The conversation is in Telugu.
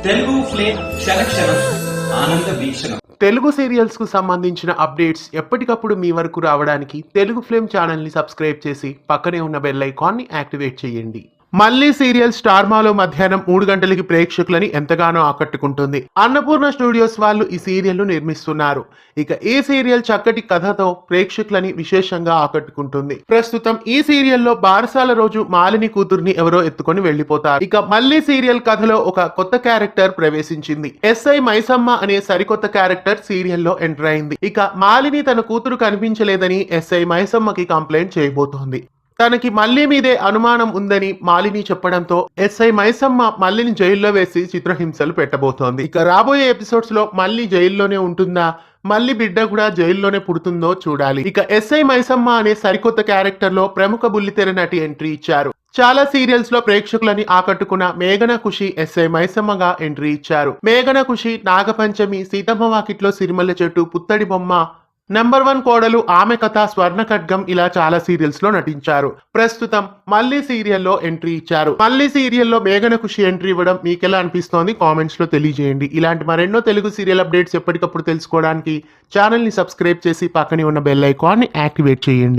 తెలుగు ఫ్లేమ్ క్షణక్షణం ఆనంద వీక్షణం. తెలుగు సీరియల్స్ కు సంబంధించిన అప్డేట్స్ ఎప్పటికప్పుడు మీ వరకు రావడానికి తెలుగు ఫ్లేమ్ ఛానల్ ని సబ్స్క్రైబ్ చేసి పక్కనే ఉన్న బెల్ ఐకాన్ ని యాక్టివేట్ చేయండి. మళ్ళీ సీరియల్ స్టార్ మాలో మధ్యాహ్నం 3 గంటలకి ప్రేక్షకులని ఎంతగానో ఆకట్టుకుంటుంది. అన్నపూర్ణ స్టూడియోస్ వాళ్ళు ఈ సీరియల్ ను నిర్మిస్తున్నారు. ఇక ఈ సీరియల్ చక్కటి కథతో ప్రేక్షకులని విశేషంగా ఆకట్టుకుంటుంది. ప్రస్తుతం ఈ సీరియల్లో బారసాల రోజు మాలిని కూతుర్ని ఎవరో ఎత్తుకొని వెళ్లిపోతారు. ఇక మళ్ళీ సీరియల్ కథలో ఒక కొత్త క్యారెక్టర్ ప్రవేశించింది. ఎస్ఐ మైసమ్మ అనే సరికొత్త క్యారెక్టర్ సీరియల్లో ఎంటర్ అయింది. ఇక మాలిని తన కూతురు కనిపించలేదని ఎస్ఐ మైసమ్మకి కంప్లైంట్ చేయబోతోంది. తనకి మల్లి మీదే అనుమానం ఉందని మాలిని చెప్పడంతో ఎస్ఐ మైసమ్మ మల్లిని జైల్లో వేసి చిత్రహింసలు పెట్టబోతోంది. ఇక రాబోయే ఎపిసోడ్స్ లో మల్లి జైల్లోనే ఉంటుందా, మల్లి బిడ్డ కూడా జైల్లోనే పుడుతుందో చూడాలి. ఇక ఎస్ఐ మైసమ్మ అనే సరికొత్త క్యారెక్టర్ లో ప్రముఖ బుల్లితెర నటి ఎంట్రీ ఇచ్చారు. చాలా సీరియల్స్ లో ప్రేక్షకులని ఆకట్టుకున్న మేఘన ఖుషి ఎస్ఐ మైసమ్మగా ఎంట్రీ ఇచ్చారు. మేఘన ఖుషి నాగపంచమి, సీతమ్మ వాకిట్లో సిరిమల్ల చెట్టు, పుత్తడి బొమ్మ, #1 కోడలు, ఆమె కథ, స్వర్ణ ఖడ్గం ఇలా చాలా సీరియల్స్ లో నటించారు. ప్రస్తుతం మళ్ళీ సీరియల్లో ఎంట్రీ ఇచ్చారు. మళ్ళీ సీరియల్లో మేఘన ఖుషి ఎంట్రీ ఇవ్వడం మీకెలా అనిపిస్తోంది కామెంట్స్ లో తెలియజేయండి. ఇలాంటి మరెన్నో తెలుగు సీరియల్ అప్డేట్స్ ఎప్పటికప్పుడు తెలుసుకోవడానికి ఛానల్ ని సబ్స్క్రైబ్ చేసి పక్కనే ఉన్న బెల్ ఐకాన్ ని యాక్టివేట్ చేయండి.